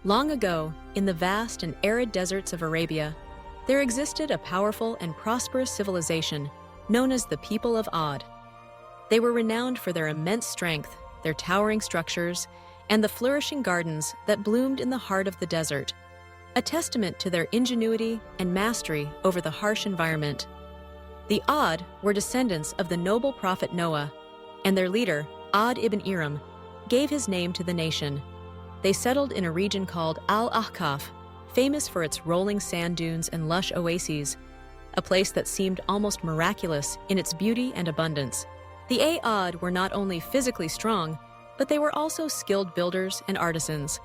Long ago, in the vast and arid deserts of Arabia, there existed a powerful and prosperous civilization known as the People of Aad. They were renowned for their immense strength, their towering structures, and the flourishing gardens that bloomed in the heart of the desert, a testament to their ingenuity and mastery over the harsh environment. The Aad were descendants of the noble prophet Noah, and their leader, Ad ibn Iram, gave his name to the nation. They settled in a region called Al-Ahqaf, famous for its rolling sand dunes and lush oases, a place that seemed almost miraculous in its beauty and abundance. The Aad were not only physically strong, but they were also skilled builders and artisans.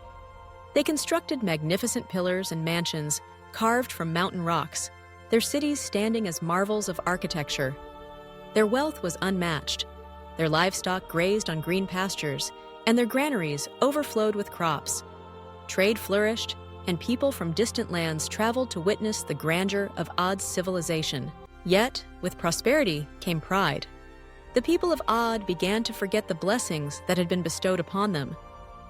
They constructed magnificent pillars and mansions carved from mountain rocks, their cities standing as marvels of architecture. Their wealth was unmatched. Their livestock grazed on green pastures, and their granaries overflowed with crops. Trade flourished, and people from distant lands traveled to witness the grandeur of Aad's civilization. Yet, with prosperity came pride. The people of Aad began to forget the blessings that had been bestowed upon them.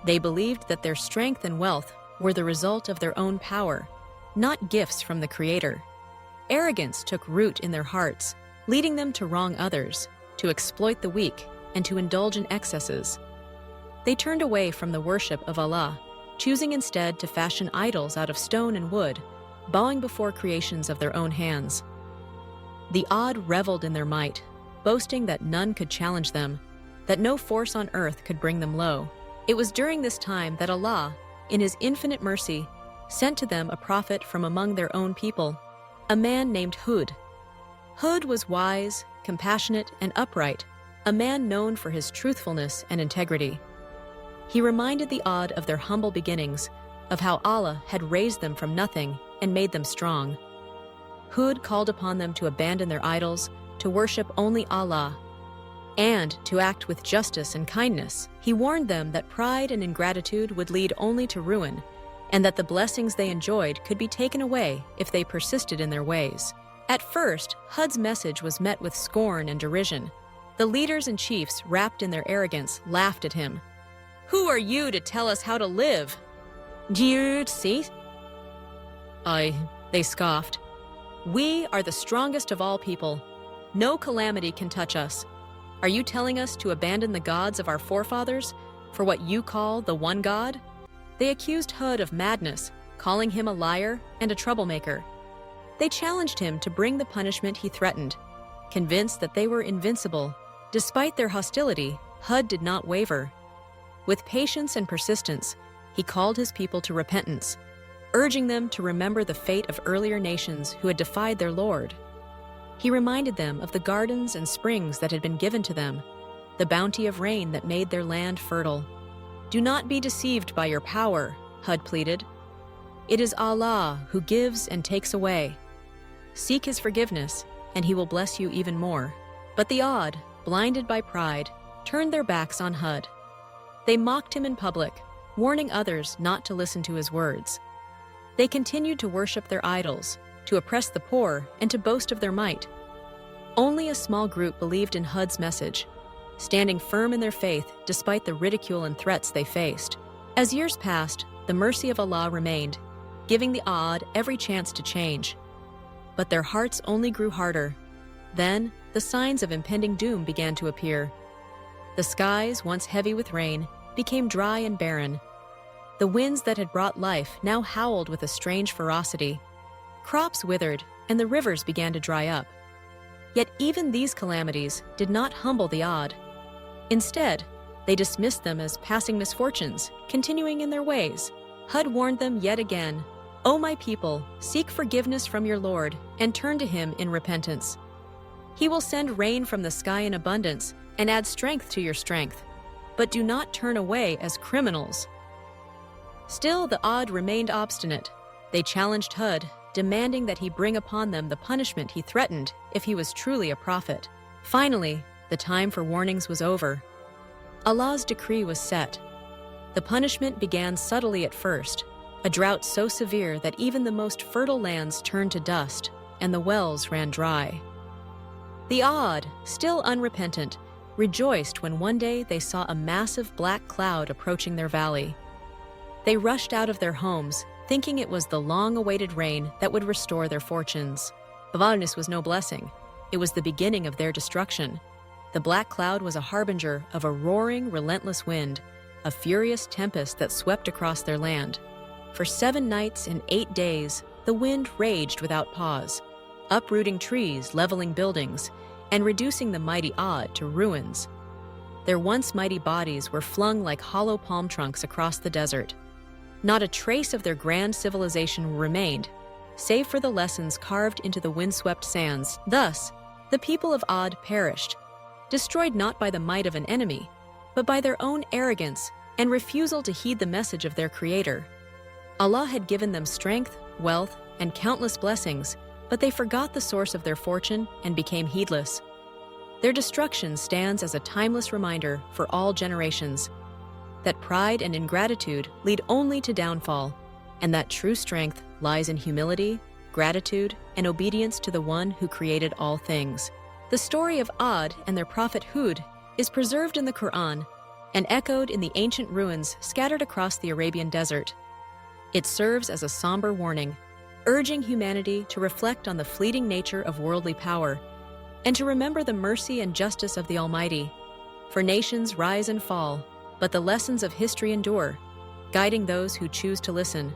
They believed that their strength and wealth were the result of their own power, not gifts from the Creator. Arrogance took root in their hearts, leading them to wrong others, to exploit the weak, and to indulge in excesses. They turned away from the worship of Allah, choosing instead to fashion idols out of stone and wood, bowing before creations of their own hands. The Aad reveled in their might, boasting that none could challenge them, that no force on earth could bring them low. It was during this time that Allah, in His infinite mercy, sent to them a prophet from among their own people, a man named Hood. Hood was wise, compassionate, and upright, a man known for his truthfulness and integrity. He reminded the Aad of their humble beginnings, of how Allah had raised them from nothing and made them strong. Hood called upon them to abandon their idols, to worship only Allah, and to act with justice and kindness. He warned them that pride and ingratitude would lead only to ruin, and that the blessings they enjoyed could be taken away if they persisted in their ways. At first, Hood's message was met with scorn and derision. The leaders and chiefs, wrapped in their arrogance, laughed at him. "Who are you to tell us how to live? Do you see?" They scoffed. "We are the strongest of all people. No calamity can touch us. Are you telling us to abandon the gods of our forefathers for what you call the one God?" They accused Hood of madness, calling him a liar and a troublemaker. They challenged him to bring the punishment he threatened. Convinced that they were invincible, despite their hostility, Hood did not waver. With patience and persistence, he called his people to repentance, urging them to remember the fate of earlier nations who had defied their Lord. He reminded them of the gardens and springs that had been given to them, the bounty of rain that made their land fertile. "Do not be deceived by your power," Hood pleaded. "It is Allah who gives and takes away. Seek His forgiveness, and He will bless you even more." But the Aad, blinded by pride, turned their backs on Hood. They mocked him in public, warning others not to listen to his words. They continued to worship their idols, to oppress the poor, and to boast of their might. Only a small group believed in Hood's message, standing firm in their faith despite the ridicule and threats they faced. As years passed, the mercy of Allah remained, giving the Aad every chance to change. But their hearts only grew harder. Then, the signs of impending doom began to appear. The skies, once heavy with rain, became dry and barren. The winds that had brought life now howled with a strange ferocity. Crops withered, and the rivers began to dry up. Yet even these calamities did not humble the Aad. Instead, they dismissed them as passing misfortunes, continuing in their ways. Hood warned them yet again, "O my people, seek forgiveness from your Lord, and turn to Him in repentance. He will send rain from the sky in abundance, and add strength to your strength. But do not turn away as criminals." Still, the Aad remained obstinate. They challenged Hood, demanding that he bring upon them the punishment he threatened if he was truly a prophet. Finally, the time for warnings was over. Allah's decree was set. The punishment began subtly at first, a drought so severe that even the most fertile lands turned to dust, and the wells ran dry. The Aad, still unrepentant, rejoiced when one day they saw a massive black cloud approaching their valley. They rushed out of their homes, thinking it was the long-awaited rain that would restore their fortunes. Awareness was no blessing. It was the beginning of their destruction. The black cloud was a harbinger of a roaring, relentless wind, a furious tempest that swept across their land. For 7 nights and 8 days, the wind raged without pause, uprooting trees, leveling buildings, and reducing the mighty Aad to ruins. Their once mighty bodies were flung like hollow palm trunks across the desert. Not a trace of their grand civilization remained, save for the lessons carved into the windswept sands. Thus, the people of Aad perished, destroyed not by the might of an enemy, but by their own arrogance and refusal to heed the message of their Creator. Allah had given them strength, wealth, and countless blessings, but they forgot the source of their fortune and became heedless. Their destruction stands as a timeless reminder for all generations that pride and ingratitude lead only to downfall, and that true strength lies in humility, gratitude, and obedience to the One who created all things. The story of Aad and their prophet Hood is preserved in the Quran and echoed in the ancient ruins scattered across the Arabian desert. It serves as a somber warning, urging humanity to reflect on the fleeting nature of worldly power and to remember the mercy and justice of the Almighty. For nations rise and fall, but the lessons of history endure, guiding those who choose to listen.